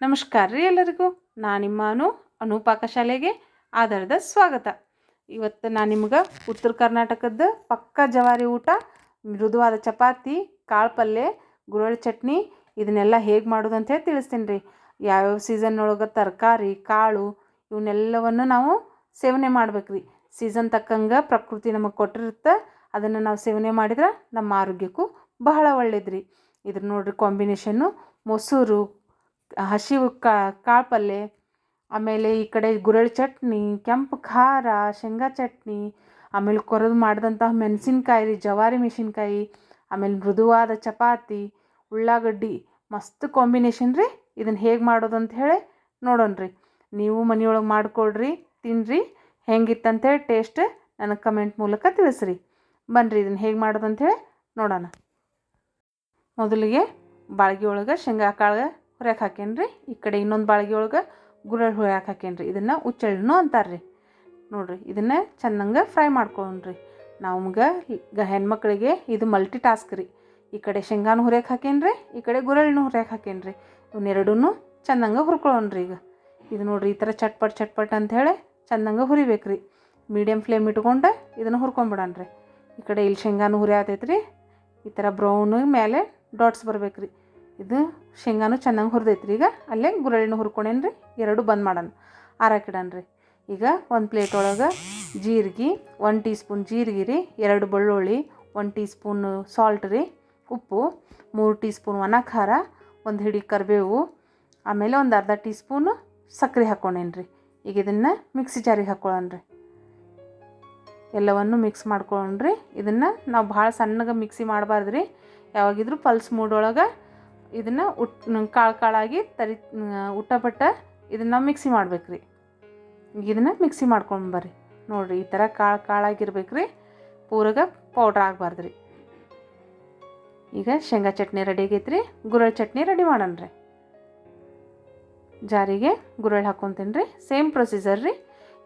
ನಮಸ್ಕಾರ ರೀ ಎಲ್ಲರಿಗೂ. ನಾನು ನಿಮ್ಮ ಅನು ಪಾಕಶಾಲೆಗೆ ಆಧಾರದ ಸ್ವಾಗತ. ಇವತ್ತು ನಾನು ನಿಮ್ಗೆ ಉತ್ತರ ಕರ್ನಾಟಕದ ಪಕ್ಕ ಜವಾರಿ ಊಟ, ಮೃದುವಾದ ಚಪಾತಿ, ಕಾಳು ಪಲ್ಯ, ಗುರಳ್ಳಿ ಚಟ್ನಿ ಇದನ್ನೆಲ್ಲ ಹೇಗೆ ಮಾಡೋದು ಅಂತ ಹೇಳಿ ತಿಳಿಸ್ತೀನಿ ರೀ. ಯಾವ್ಯಾವ ಸೀಸನ್ನೊಳಗೆ ತರಕಾರಿ ಕಾಳು ಇವನ್ನೆಲ್ಲವನ್ನು ನಾವು ಸೇವನೆ ಮಾಡ್ಬೇಕು ರೀ. ಸೀಸನ್ ತಕ್ಕಂಗೆ ಪ್ರಕೃತಿ ನಮಗೆ ಕೊಟ್ಟಿರುತ್ತೆ, ಅದನ್ನು ನಾವು ಸೇವನೆ ಮಾಡಿದ್ರೆ ನಮ್ಮ ಆರೋಗ್ಯಕ್ಕೂ ಬಹಳ ಒಳ್ಳೇದು ರೀ. ಇದ್ರ ನೋಡ್ರಿ ಕಾಂಬಿನೇಷನ್ನು ಮೊಸರು, ಹಸಿವು ಕಾಳು ಪಲ್ಯ, ಆಮೇಲೆ ಈ ಕಡೆ ಗುರಳ್ಳಿ ಚಟ್ನಿ, ಕೆಂಪು ಖಾರ, ಶೇಂಗಾ ಚಟ್ನಿ, ಆಮೇಲೆ ಕೊರೆದು ಮಾಡಿದಂತಹ ಮೆಣಸಿನ್ಕಾಯಿ ರೀ, ಜವಾರಿ ಮೆಣಸಿನ್ಕಾಯಿ, ಆಮೇಲೆ ಮೃದುವಾದ ಚಪಾತಿ, ಉಳ್ಳಾಗಡ್ಡಿ, ಮಸ್ತ್ ಕಾಂಬಿನೇಷನ್ ರೀ. ಇದನ್ನು ಹೇಗೆ ಮಾಡೋದು ಅಂತ ಹೇಳಿ ನೋಡೋಣ ರೀ. ನೀವು ಮನೆಯೊಳಗೆ ಮಾಡಿಕೊಡ್ರಿ, ತಿನ್ನಿರಿ. ಹೆಂಗಿತ್ತಂತೇಳಿ ಟೇಸ್ಟ್ ನನಗೆ ಕಮೆಂಟ್ ಮೂಲಕ ತಿಳಿಸ್ರಿ. ಬನ್ನಿರಿ ಇದನ್ನು ಹೇಗೆ ಮಾಡೋದು ಅಂಥೇಳಿ ನೋಡೋಣ. ಮೊದಲಿಗೆ ಬಾಳ್ಗೆ ಒಳಗೆ ಶೇಂಗಾ ಕಾಳು ಹುರ್ಯಾಕೆ ಹಾಕೇನಿ ರೀ. ಈ ಕಡೆ ಇನ್ನೊಂದು ಬಾಳ್ಗೆ ಒಳಗೆ ಗುರಳ್ಳಿ ಹುರ್ಯಾಕೆ ಹಾಕೇನಿ ರೀ. ಇದನ್ನು ಉಚ್ಚೆಳ್ಳೂ ಅಂತಾರೆ ರೀ. ನೋಡಿರಿ ಇದನ್ನು ಚೆನ್ನಾಗೆ ಫ್ರೈ ಮಾಡ್ಕೊಂಡ್ರಿ. ನಮ್ಗೆ ಹೆಣ್ಮಕ್ಳಿಗೆ ಇದು ಮಲ್ಟಿ ಟಾಸ್ಕ್ ರೀ. ಈ ಕಡೆ ಶೇಂಗಾನು ಹುರ್ಯಾಕೆ ಹಾಕೇನಿ ರೀ, ಈ ಕಡೆ ಗುರಳ್ಳಿನೂ ಹುರ್ಯಾಕೆ ಹಾಕೇನಿ ರೀ. ಇವನ್ನೆರಡೂ ಚೆನ್ನಾಗೆ ಹುರ್ಕೊಳ್ಳೋಣ್ರಿ. ಈಗ ಇದು ನೋಡಿರಿ ಈ ಥರ ಚಟ್ಪಟ್ ಅಂಥೇಳಿ ಚೆನ್ನಾಗೆ ಹುರಿಬೇಕು ರೀ. ಮೀಡಿಯಮ್ ಫ್ಲೇಮ್ ಇಟ್ಕೊಂಡು ಇದನ್ನು ಹುರ್ಕೊಂಬಿಡೋಣ್ರಿ. ಈ ಕಡೆ ಇಲ್ಲಿ ಶೇಂಗಾನು ಹುರಿಯಾತೈತೆ ರೀ. ಈ ಥರ ಬ್ರೌನ್ ಮೇಲೆ ಡಾಟ್ಸ್ ಬರ್ಬೇಕು ರೀ. ಇದು ಶೇಂಗಾನು ಚೆನ್ನಾಗಿ ಹುರಿದೈತೆ ರೀ. ಈಗ ಅಲ್ಲೇ ಗುರಳ್ಳಿನೂ ಹುರ್ಕೊಂಡೇನಿ ರೀ. ಎರಡು ಬಂದ್ ಮಾಡೋಣ, ಆರಾಕಿಡಣ್ರಿ. ಈಗ ಒಂದು ಪ್ಲೇಟ್ ಒಳಗೆ ಜೀರಿಗೆ, 1 ಟೀ ಸ್ಪೂನ್ ಜೀರಿಗೆ ರೀ, 2 ಬೆಳ್ಳುಳ್ಳಿ, 1 ಟೀ ಸ್ಪೂನ್ ಸಾಲ್ಟ್ ರೀ, ಉಪ್ಪು, 3 ಟೀ ಸ್ಪೂನ್ ಒಣ ಖಾರ, 1 ಹಿಡಿ ಕರಿಬೇವು, ಆಮೇಲೆ ಒಂದು ಅರ್ಧ ಟೀ ಸ್ಪೂನು ಸಕ್ಕರೆ ಹಾಕ್ಕೊಂಡೇನಿ ರೀ. ಈಗ ಇದನ್ನು ಮಿಕ್ಸಿ ಜಾರಿಗೆ ಹಾಕ್ಕೊಳ್ಳೋಣ್ರಿ. ಎಲ್ಲವನ್ನು ಮಿಕ್ಸ್ ಮಾಡ್ಕೊಳ್ಳೋಣ್ರಿ. ಇದನ್ನು ನಾವು ಭಾಳ ಸಣ್ಣಗೆ ಮಿಕ್ಸಿ ಮಾಡಬಾರ್ದು ರೀ. ಯಾವಾಗಿದ್ರೂ ಪಲ್ಸ್ ಮೂಡೊಳಗೆ ಇದನ್ನು ಕಾಳಾಗಿ ಉಟ್ಟಪಟ್ಟ ಇದನ್ನು ಮಿಕ್ಸಿ ಮಾಡ್ಬೇಕು ರೀ. ಈಗ ಇದನ್ನು ಮಿಕ್ಸಿ ಮಾಡ್ಕೊಂಬರ್ರಿ. ನೋಡಿರಿ ಈ ಥರ ಕಾಳಾಗಿರ್ಬೇಕು ರೀ, ಪೂರಾಗ ಪೌಡ್ರ್ ಆಗಬಾರ್ದು ರೀ. ಈಗ ಶೇಂಗಾ ಚಟ್ನಿ ರೆಡಿ ಆಗೈತೆ ರೀ. ಗುರಳ್ಳಿ ಚಟ್ನಿ ರೆಡಿ ಮಾಡೋಣ ರೀ. ಜಾರಿಗೆ ಗುರಳ್ಳಿ ಹಾಕ್ಕೊತೀನಿ ರೀ. ಸೇಮ್ ಪ್ರೊಸೀಜರ್ ರೀ.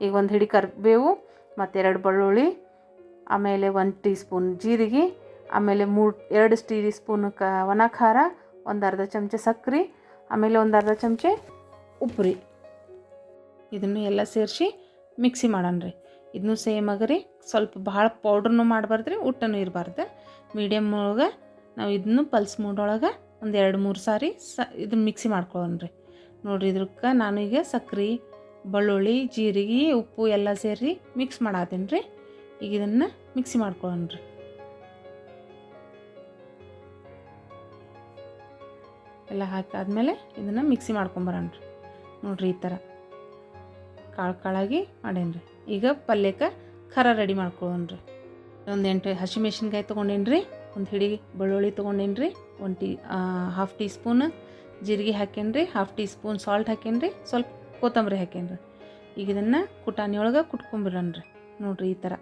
ಈಗ 1 ಹಿಡಿ ಕರಿಬೇವು ಮತ್ತು 2 ಬೆಳ್ಳುಳ್ಳಿ, ಆಮೇಲೆ 1 ಟೀ ಸ್ಪೂನ್ ಜೀರಿಗೆ, ಆಮೇಲೆ 2 ಟೀ ಸ್ಪೂನ್ ಒಣ ಖಾರ, ಒಂದು ಅರ್ಧ ಚಮಚ ಸಕ್ಕರೆ, ಆಮೇಲೆ ಒಂದು ಅರ್ಧ ಚಮಚ ಉಪ್ಪು ರೀ. ಇದನ್ನು ಎಲ್ಲ ಸೇರಿಸಿ ಮಿಕ್ಸಿ ಮಾಡೋಣ ರೀ. ಇದನ್ನು ಸೇಮ್ ಆಗರಿ, ಸ್ವಲ್ಪ ಭಾಳ ಪೌಡ್ರನ್ನೂ ಮಾಡಬಾರ್ದು ರೀ, ಉಟ್ಟನೂ ಇರಬಾರ್ದು. ಮೀಡಿಯಮ್ ಒಳಗೆ ನಾವು ಇದನ್ನು ಪಲ್ಸ್ ಮೂಡೊಳಗೆ ಒಂದು 2-3 ಸಾರಿ ಇದನ್ನು ಮಿಕ್ಸಿ ಮಾಡ್ಕೊಳ್ಳೋಣ ರೀ. ನೋಡಿರಿ ಇದಕ್ಕೆ ನಾನು ಈಗ ಸಕ್ಕರೆ, ಬೆಳ್ಳುಳ್ಳಿ, ಜೀರಿಗೆ, ಉಪ್ಪು ಎಲ್ಲ ಸೇರಿ ಮಿಕ್ಸ್ ಮಾಡತ್ತೀನಿ ರೀ. ಈಗ ಇದನ್ನು ಮಿಕ್ಸಿ ಮಾಡ್ಕೊಳ್ಳೋಣ ರೀ. ಎಲ್ಲ ಹಾಕಾದ್ಮೇಲೆ ಇದನ್ನು ಮಿಕ್ಸಿ ಮಾಡ್ಕೊಂಬರೋಣ ರೀ. ನೋಡಿರಿ ಈ ಥರ ಕಾಳಾಗಿ ಮಾಡೇನಿ ರೀ. ಈಗ ಪಲ್ಯಕ್ಕೆ ಖಾರ ರೆಡಿ ಮಾಡ್ಕೊಳ್ಳೋಣ ರೀ. ಒಂದು 8 ಹಸಿಮೆಣ್ಸಿನ್ಕಾಯಿ ತೊಗೊಂಡೇನಿ ರೀ, 1 ಹಿಡಿ ಬೆಳ್ಳುಳ್ಳಿ ತೊಗೊಂಡೇನಿ ರೀ, 1/2 ಟೀ ಸ್ಪೂನ್ ಜೀರಿಗೆ ಹಾಕೇನಿ ರೀ, 1/2 ಟೀ ಸ್ಪೂನ್ ಸಾಲ್ಟ್ ಹಾಕೇನಿ ರೀ, ಸ್ವಲ್ಪ ಕೊತ್ತಂಬರಿ ಹಾಕೇನಿ ರೀ. ಈಗ ಇದನ್ನು ಕುಟಾಣಿ ಒಳಗೆ ಕುಟ್ಕೊಂಬಿಡೋಣ ರೀ. ನೋಡಿರಿ ಈ ಥರ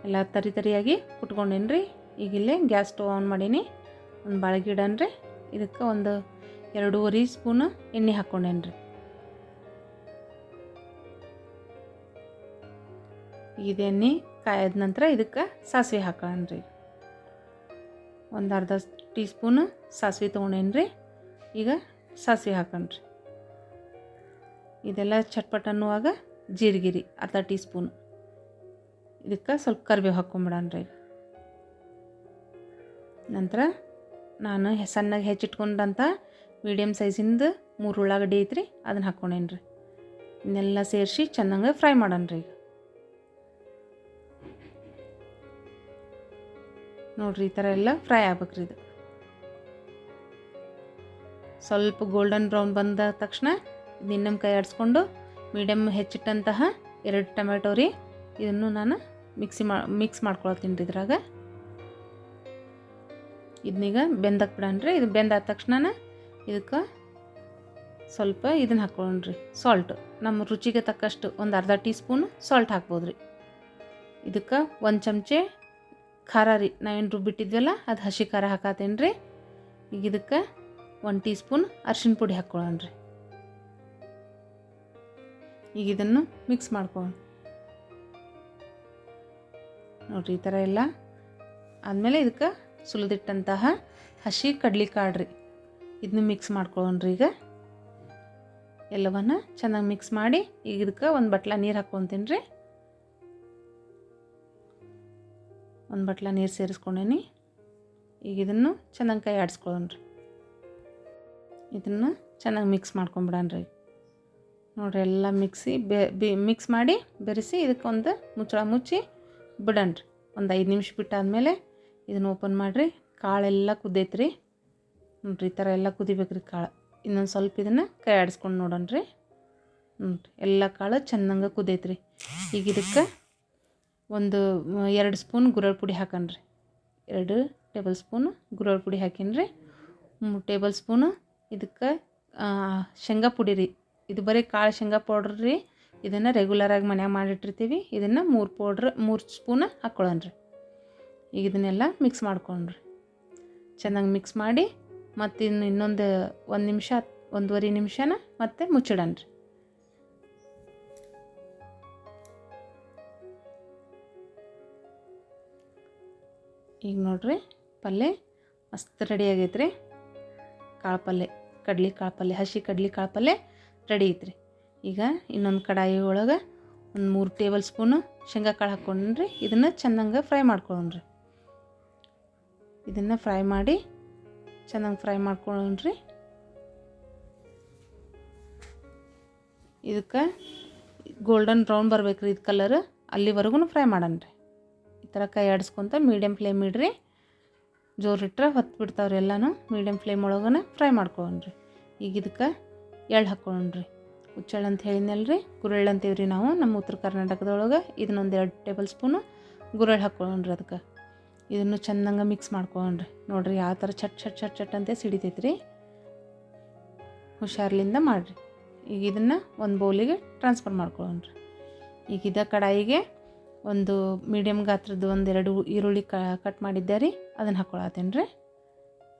ಎಲ್ಲ ತರಿಯಾಗಿ ಕುಟ್ಕೊಂಡೇನಿ ರೀ. ಈಗ ಇಲ್ಲೇ ಗ್ಯಾಸ್ ಸ್ಟವ್ ಆನ್ ಮಾಡೀನಿ. ಒಂದು ಬಾಳ್ಗೆ ಇಡೋಣ ರೀ. ಇದಕ್ಕೆ ಒಂದು 2.5 ಸ್ಪೂನ್ ಎಣ್ಣೆ ಹಾಕ್ಕೊಂಡೇನಿ ರೀ. ಇದು ಎಣ್ಣೆ ಕಾಯ್ದ ನಂತರ ಇದಕ್ಕೆ ಸಾಸಿವೆ ಹಾಕೋಣ ರೀ. ಒಂದು ಅರ್ಧ ಟೀ ಸ್ಪೂನ್ ಸಾಸಿವೆ ತೊಗೊಂಡೇನಿ ರೀ. ಈಗ ಸಾಸಿವೆ ಹಾಕೋಣ ರೀ. ಇದೆಲ್ಲ ಚಟ್ಪಟ್ ಅನ್ನುವಾಗ ಜೀರಿಗೆ ರೀ, ಅರ್ಧ ಟೀ ಸ್ಪೂನ್. ಇದಕ್ಕೆ ಸ್ವಲ್ಪ ಕರಿಬೇವು ಹಾಕ್ಕೊಂಬಿಡೋಣ ರೀ. ನಂತರ ನಾನು ಸಣ್ಣಗೆ ಹೆಚ್ಚಿಟ್ಕೊಂಡಂಥ ಮೀಡಿಯಮ್ ಸೈಜಿಂದ 3 ಉಳ್ಳಾಗಡ್ಡಿ ಐತ್ರಿ, ಅದನ್ನು ಹಾಕ್ಕೊಂಡೇನಿ ರೀ. ಇದನ್ನೆಲ್ಲ ಸೇರಿಸಿ ಚೆನ್ನಾಗಿ ಫ್ರೈ ಮಾಡೋಣ ರೀ. ಈಗ ನೋಡಿರಿ ಈ ಥರ ಎಲ್ಲ ಫ್ರೈ ಆಗ್ಬೇಕ್ರಿ. ಇದು ಸ್ವಲ್ಪ ಗೋಲ್ಡನ್ ಬ್ರೌನ್ ಬಂದ ತಕ್ಷಣ ಇನ್ನೊಂದು ಕೈ ಆಡಿಸ್ಕೊಂಡು ಮೀಡಿಯಮ್ ಹೆಚ್ಚಿಟ್ಟಂತಹ 2 ಟೊಮೆಟೊ ರೀ, ಇದನ್ನು ನಾನು ಮಿಕ್ಸ್ ಮಾಡ್ಕೊಳ್ತೀನಿ ರೀ. ಇದ್ರಾಗ ಇದನ್ನೀಗ ಬೆಂದಕ್ಕೆ ಬಿಡೋಣ ರೀ. ಇದು ಬೆಂದಾದ ತಕ್ಷಣ ಇದಕ್ಕೆ ಸ್ವಲ್ಪ ಇದನ್ನು ಹಾಕ್ಕೊಳ್ಳೋಣ ರೀ, ಸಾಲ್ಟ್. ನಮ್ಮ ರುಚಿಗೆ ತಕ್ಕಷ್ಟು ಒಂದು ಅರ್ಧ ಟೀ ಸ್ಪೂನ್ ಸಾಲ್ಟ್ ಹಾಕ್ಬೋದು ರೀ. ಇದಕ್ಕೆ 1 ಚಮಚ ಖಾರ ರೀ, ನಾವೇನು ರುಬ್ಬಿಟ್ಟಿದ್ವಲ್ಲ ಅದು ಹಸಿ ಖಾರ ಹಾಕತ್ತೇನೆ ರೀ. ಈಗ ಇದಕ್ಕೆ 1 ಟೀ ಸ್ಪೂನ್ ಅರಿಶಿನ ಪುಡಿ ಹಾಕ್ಕೊಳ್ಳೋಣ ರೀ. ಈಗ ಇದನ್ನು ಮಿಕ್ಸ್ ಮಾಡ್ಕೊಳ್ಳೋಣ. ನೋಡಿರಿ ಈ ಥರ ಎಲ್ಲ ಆದಮೇಲೆ ಇದಕ್ಕೆ ಸುಲಿದಿಟ್ಟಂತಹ ಹಸಿ ಕಡ್ಲೆಕಾಳು ರೀ, ಇದನ್ನು ಮಿಕ್ಸ್ ಮಾಡ್ಕೊಳ್ಳೋಣ ರೀ. ಈಗ ಎಲ್ಲವನ್ನು ಚೆನ್ನಾಗಿ ಮಿಕ್ಸ್ ಮಾಡಿ ಈಗ ಇದಕ್ಕೆ ಒಂದು ಬಟ್ಲ ನೀರು ಹಾಕ್ಕೊತೀನಿ ರೀ. ಒಂದು ಬಟ್ಲ ನೀರು ಸೇರಿಸ್ಕೊಂಡೇನಿ. ಈಗ ಇದನ್ನು ಚೆನ್ನಾಗಿ ಕೈ ಆಡಿಸ್ಕೊಳ್ಳೋಣ್ರಿ. ಇದನ್ನು ಚೆನ್ನಾಗಿ ಮಿಕ್ಸ್ ಮಾಡ್ಕೊಂಬಿಡೋಣ್ರಿ. ನೋಡಿರಿ ಎಲ್ಲ ಮಿಕ್ಸ್ ಮಾಡಿ ಬೆರೆಸಿ ಇದಕ್ಕೊಂದು ಮುಚ್ಚಳ ಮುಚ್ಚಿ ಬಿಡೋಣ್ರಿ. ಒಂದು 5 ನಿಮಿಷ ಬಿಟ್ಟಾದಮೇಲೆ ಇದನ್ನು ಓಪನ್ ಮಾಡಿರಿ. ಕಾಳೆಲ್ಲ ಕುದ್ದೈತ್ರಿ. ನೋಡಿರಿ ಈ ಥರ ಎಲ್ಲ ಕುದಿಬೇಕ್ರಿ ಕಾಳು. ಇನ್ನೊಂದು ಸ್ವಲ್ಪ ಇದನ್ನು ಕೈ ಆಡಿಸ್ಕೊಂಡು ನೋಡೋಣ್ರಿ. ನೋಡಿರಿ ಎಲ್ಲ ಕಾಳು ಚೆನ್ನಾಗಿ ಕುದೈತ್ರಿ. ಈಗ ಇದಕ್ಕೆ ಒಂದು 2 ಸ್ಪೂನ್ ಗುರಳ್ ಪುಡಿ ಹಾಕಣ್ರಿ. 2 ಟೇಬಲ್ ಸ್ಪೂನ್ ಗುರಳ್ ಪುಡಿ ಹಾಕೀನಿ. 3 ಟೇಬಲ್ ಸ್ಪೂನು ಇದಕ್ಕೆ ಶೇಂಗಾ ಪುಡಿ ರೀ. ಇದು ಬರೀ ಕಾಳು ಶೇಂಗಾ ಪೌಡ್ರ್ ರೀ. ಇದನ್ನು ರೆಗ್ಯುಲರಾಗಿ ಮನ್ಯಾಗ ಮಾಡಿಟ್ಟಿರ್ತೀವಿ. ಇದನ್ನು 3 ಸ್ಪೂನ್ ಹಾಕ್ಕೊಳ್ಳೋಣ್ರಿ. ಈಗ ಇದನ್ನೆಲ್ಲ ಮಿಕ್ಸ್ ಮಾಡ್ಕೊಂಡ್ರಿ. ಚೆನ್ನಾಗಿ ಮಿಕ್ಸ್ ಮಾಡಿ ಮತ್ತು ಇನ್ನೊಂದು 1 ನಿಮಿಷ 1.5 ನಿಮಿಷನ ಮತ್ತೆ ಮುಚ್ಚಿಡಣ್ರಿ. ಈಗ ನೋಡ್ರಿ ಪಲ್ಯ ಮಸ್ತ್ ರೆಡಿ ಆಗೈತ್ರಿ. ಕಾಳು ಪಲ್ಯ ಹಸಿ ಕಡ್ಲಿ ಕಾಳು ಪಲ್ಯ ರೆಡಿ ಐತ್ರಿ. ಈಗ ಇನ್ನೊಂದು ಕಡಾಯಿ ಒಳಗೆ ಒಂದು 3 ಟೇಬಲ್ ಸ್ಪೂನು ಶೇಂಗಾ ಕಾಳು ಹಾಕ್ಕೊಂಡ್ರಿ. ಇದನ್ನು ಚೆನ್ನಾಗಿ ಫ್ರೈ ಮಾಡ್ಕೊಳ್ಳೋಣ್ರಿ. ಇದನ್ನು ಚೆನ್ನಾಗಿ ಫ್ರೈ ಮಾಡ್ಕೊಳ್ಳೋಣ್ರಿ. ಇದಕ್ಕೆ ಗೋಲ್ಡನ್ ಬ್ರೌನ್ ಬರ್ಬೇಕ್ರಿ ಇದು ಕಲರ್, ಅಲ್ಲಿವರೆಗೂ ಫ್ರೈ ಮಾಡೋಣ್ರಿ. ಈ ಥರ ಕೈ ಆಡಿಸ್ಕೊತ ಮೀಡಿಯಮ್ ಫ್ಲೇಮ್ ಇಡ್ರಿ. ಜೋರಿಟ್ರೆ ಹೊತ್ತು ಬಿಡ್ತಾವ್ರಿ ಎಲ್ಲನೂ. ಮೀಡಿಯಮ್ ಫ್ಲೇಮ್ ಒಳಗನ ಫ್ರೈ ಮಾಡ್ಕೊಳ್ಳೋಣ್ರಿ. ಈಗ ಇದಕ್ಕೆ ಎಳ್ಳು ಹಾಕ್ಕೊಳ್ಳೋಣ್ರಿ. ಹುಚ್ಚೆಳ್ಳು ಅಂತ ಹೇಳಿದ್ನಲ್ರಿ, ಗುರೆಳ್ಳು ಅಂತೀವ್ರಿ ನಾವು ನಮ್ಮ ಉತ್ತರ ಕರ್ನಾಟಕದೊಳಗೆ. ಇದನ್ನೊಂದು 2 ಟೇಬಲ್ ಸ್ಪೂನು ಗುರೆಳ್ಳು ಹಾಕ್ಕೊಳ್ಳೋಣ್ರಿ. ಅದಕ್ಕೆ ಇದನ್ನು ಚೆನ್ನಾಗಿ ಮಿಕ್ಸ್ ಮಾಡ್ಕೊಳ್ಳೋಣ್ರಿ. ನೋಡಿರಿ ಯಾವ ಥರ ಚಟ್ ಅಂತ ಸಿಡಿತೈತ್ರಿ. ಹುಷಾರ್ಲಿಂದ ಮಾಡಿರಿ. ಈಗ ಇದನ್ನು ಒಂದು ಬೌಲಿಗೆ ಟ್ರಾನ್ಸ್ಫರ್ ಮಾಡ್ಕೊಳ್ಳೋಣ್ರಿ. ಈಗ ಇದ ಕಡಾಯಿಗೆ ಒಂದು ಮೀಡಿಯಮ್ ಗಾತ್ರದ್ದು 1-2 ಈರುಳ್ಳಿ ಕಟ್ ಮಾಡಿದ್ದೆ ರೀ, ಅದನ್ನು ಹಾಕ್ಕೊಳತ್ತೇನೆ ರೀ.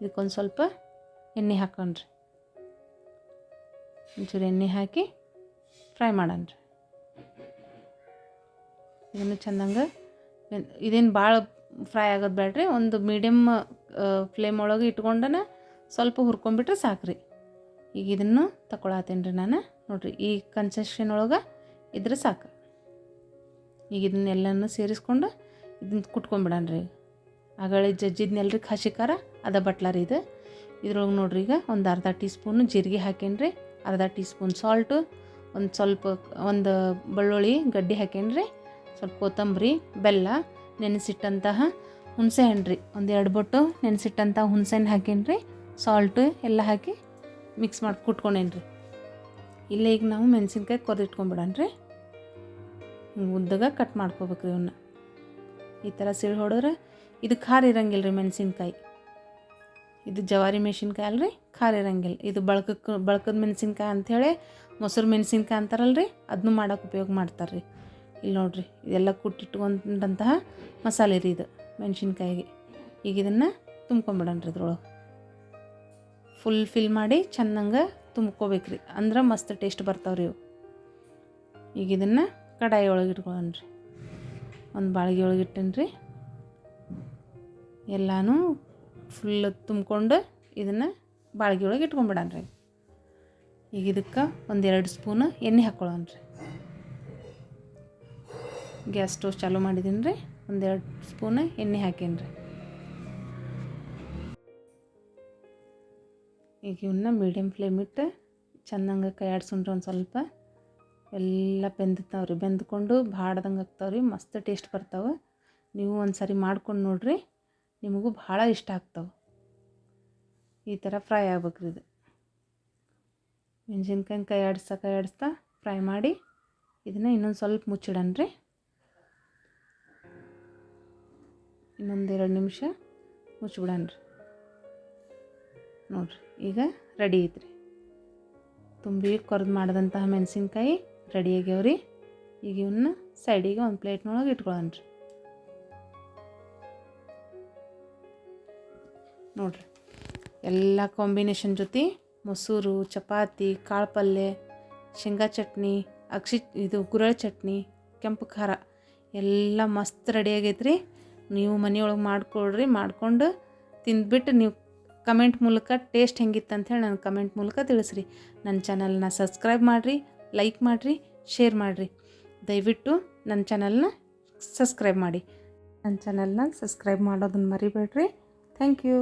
ಇದಕ್ಕೊಂದು ಸ್ವಲ್ಪ ಎಣ್ಣೆ ಹಾಕೊಂಡ್ರಿ. ಒಂಚೂರು ಎಣ್ಣೆ ಹಾಕಿ ಫ್ರೈ ಮಾಡೋಣ್ರಿ. ಇದನ್ನು ಚೆನ್ನಾಗಿ ಇದೇನು ಭಾಳ ಫ್ರೈ ಆಗೋದು ಬೇಡ್ರಿ. ಒಂದು ಮೀಡಿಯಮ್ ಫ್ಲೇಮ್ ಒಳಗೆ ಇಟ್ಕೊಂಡನ ಸ್ವಲ್ಪ ಹುರ್ಕೊಂಡ್ಬಿಟ್ರೆ ಸಾಕ್ರಿ. ಈಗ ಇದನ್ನು ತಗೊಳತ್ತೇನೆ ರೀ ನಾನು. ನೋಡಿರಿ ಈ ಕನ್ಸಿಸ್ಟೆನ್ಸಿ ಒಳಗೆ ಇದ್ರೆ ಸಾಕು. ಈಗ ಇದನ್ನೆಲ್ಲನೂ ಸೇರಿಸ್ಕೊಂಡು ಇದನ್ನ ಕುಟ್ಕೊಂಡ್ಬಿಡಣ್ರಿ. ಆಗಳೇ ಜಜ್ಜಿದ್ನೆಲ್ರಿ ಹಸಿ ಖಾರ ಅದ ಬಟ್ಲ ರೀ ಇದು. ಇದ್ರೊಳಗೆ ನೋಡ್ರಿ ಈಗ ಒಂದು ಅರ್ಧ ಟೀ ಸ್ಪೂನು ಜೀರಿಗೆ ಹಾಕೇನ್ರಿ, ಅರ್ಧ ಟೀ ಸ್ಪೂನ್ ಸಾಲ್ಟು, ಒಂದು ಬೆಳ್ಳುಳ್ಳಿ ಗಡ್ಡೆ ಹಾಕೇನ್ರಿ, ಸ್ವಲ್ಪ ಕೊತ್ತಂಬರಿ, ಬೆಲ್ಲ, ನೆನೆಸಿಟ್ಟಂತಹ ಹುಣಸೆ ಹಣ್ಣು ರೀ, ಒಂದು 2 ಬೊಟ್ಟು ನೆನೆಸಿಟ್ಟಂಥ ಹುಣಸೆ ಹಣ್ಣು ಹಾಕೇನ್ರಿ, ಸಾಲ್ಟು ಎಲ್ಲ ಹಾಕಿ ಮಿಕ್ಸ್ ಮಾಡಿ ಕುಟ್ಕೊಂಡೇನ್ರಿ. ಇಲ್ಲೇ ಈಗ ನಾವು ಮೆಣಸಿನ್ಕಾಯಿ ಕೊರ್ದಿಟ್ಕೊಂಡ್ಬಿಡಣ್ರಿ. ಹಿಂಗೆ ಉದ್ದಗ ಕಟ್ ಮಾಡ್ಕೋಬೇಕ್ರಿ ಇವನ್ನ. ಈ ಥರ ಸಿಳಿ ಹೊಡೆದ್ರೆ ಇದು ಖಾರ ಇರಂಗಿಲ್ಲ ರೀ ಮೆಣಸಿನ್ಕಾಯಿ. ಇದು ಜವಾರಿ ಮೆಣಸಿನ್ಕಾಯಿ ಅಲ್ರಿ, ಖಾರ ಇರಂಗಿಲ್ಲ. ಇದು ಬಳಕದ ಮೆಣಸಿನ್ಕಾಯಿ ಅಂಥೇಳಿ ಮೊಸರು ಮೆಣಸಿನ್ಕಾಯಿ ಅಂತಾರಲ್ರಿ, ಅದನ್ನು ಮಾಡೋಕೆ ಉಪಯೋಗ ಮಾಡ್ತಾರೆ ರೀ. ಇಲ್ಲಿ ನೋಡಿರಿ ಇದೆಲ್ಲ ಕುಟ್ಟಿಟ್ಕೊಂಡಂತಹ ಮಸಾಲೆ ರೀ ಇದು ಮೆಣಸಿನ್ಕಾಯಿಗೆ. ಈಗ ಇದನ್ನು ತುಂಬ್ಕೊಂಬಿಡಣ್ರಿ. ಇದ್ರೊಳಗೆ ಫುಲ್ ಫಿಲ್ ಮಾಡಿ ಚೆನ್ನಾಗೆ ತುಂಬ್ಕೋಬೇಕ್ರಿ, ಅಂದ್ರೆ ಮಸ್ತ್ ಟೇಸ್ಟ್ ಬರ್ತಾವ್ರಿ ಇವು. ಈಗ ಇದನ್ನು ಕಡಾಯಿ ಒಳಗೆ ಇಟ್ಕೊಳ್ಳೋಣ್ರಿ. ಒಂದು ಬಾಳಿಗೆ ಒಳಗೆ ಇಟ್ಟೇನ್ರಿ. ಎಲ್ಲನೂ ಫುಲ್ ತುಂಬ್ಕೊಂಡು ಇದನ್ನು ಬಾಳಿಗೆ ಒಳಗೆ ಇಟ್ಕೊಂಡ್ಬಿಡಣ್ರಿ. ಈಗ ಇದಕ್ಕೆ 1-2 ಸ್ಪೂನು ಎಣ್ಣೆ ಹಾಕ್ಕೊಳ್ಳೋಣ್ರಿ. ಗ್ಯಾಸ್ ಸ್ಟವ್ ಚಾಲೂ ಮಾಡಿದ್ದೀನಿ ರೀ. 1-2 ಸ್ಪೂನು ಎಣ್ಣೆ ಹಾಕೇನ್ರಿ. ಈಗ ಇವನ್ನ ಮೀಡಿಯಮ್ ಫ್ಲೇಮ್ ಇಟ್ಟು ಚೆನ್ನಾಗಿ ಕೈ ಆಡ್ಸೊಂಡ್ರಿ. ಒಂದು ಸ್ವಲ್ಪ ಎಲ್ಲ ಬೆಂದಿರ್ತಾವ್ರಿ, ಬೆಂದ್ಕೊಂಡು ಬಾಡ್ದಂಗೆ ಆಗ್ತಾವ್ರಿ, ಮಸ್ತ್ ಟೇಸ್ಟ್ ಬರ್ತಾವೆ. ನೀವು ಒಂದು ಸಾರಿ ಮಾಡ್ಕೊಂಡು ನೋಡಿರಿ, ನಿಮಗೂ ಭಾಳ ಇಷ್ಟ ಆಗ್ತಾವೆ. ಈ ಥರ ಫ್ರೈ ಆಗ್ಬೇಕ್ರಿ ಇದು. ಮೆಣಸಿನ್ಕಾಯಿ ಕೈ ಆಡಿಸ್ತಾ ಫ್ರೈ ಮಾಡಿ ಇದನ್ನು ಇನ್ನೊಂದು ಸ್ವಲ್ಪ ಮುಚ್ಚಿಡಣ್ರಿ. ಇನ್ನೊಂದು 2 ನಿಮಿಷ ಮುಚ್ಚಿಬಿಡಣ್ರಿ. ನೋಡಿರಿ ಈಗ ರೆಡಿ ಐತ್ರಿ. ತುಂಬಿ ಕೊರ್ದು ಮಾಡಿದಂತಹ ಮೆಣಸಿನ್ಕಾಯಿ ರೆಡಿ ಆಗ್ಯಾವ್ರಿ. ಈಗ ಇವನ್ನ ಸೈಡಿಗೆ ಒಂದು ಪ್ಲೇಟ್ನೊಳಗೆ ಇಟ್ಕೊಳ್ಳೋಣ್ರಿ. ನೋಡಿರಿ ಎಲ್ಲ ಕಾಂಬಿನೇಷನ್ ಜೊತೆ ಮೊಸರು, ಚಪಾತಿ, ಕಾಳು ಪಲ್ಯ, ಶೇಂಗಾ ಚಟ್ನಿ, ಇದು ಗುರಳ್ ಚಟ್ನಿ, ಕೆಂಪು ಖಾರ ಎಲ್ಲ ಮಸ್ತ್ ರೆಡಿ ಆಗೈತ್ರಿ. ನೀವು ಮನೆಯೊಳಗೆ ಮಾಡ್ಕೊಳ್ರಿ. ಮಾಡ್ಕೊಂಡು ತಿಂದ್ಬಿಟ್ಟು ನೀವು ಕಮೆಂಟ್ ಮೂಲಕ ಟೇಸ್ಟ್ ಹೆಂಗಿತ್ತು ಅಂಥೇಳಿ ನನಗೆ ಕಮೆಂಟ್ ಮೂಲಕ ತಿಳಿಸ್ರಿ. ನನ್ನ ಚಾನಲ್ನ ಸಬ್ಸ್ಕ್ರೈಬ್ ಮಾಡಿರಿ, ಲೈಕ್ ಮಾಡಿರಿ, ಶೇರ್ ಮಾಡಿರಿ. ದಯವಿಟ್ಟು ನನ್ನ ಚಾನಲ್ನ ಸಬ್ಸ್ಕ್ರೈಬ್ ಮಾಡಿ. ನನ್ನ ಚಾನಲ್ನ ಸಬ್ಸ್ಕ್ರೈಬ್ ಮಾಡೋದನ್ನು ಮರಿಬೇಡ್ರಿ. Thank you.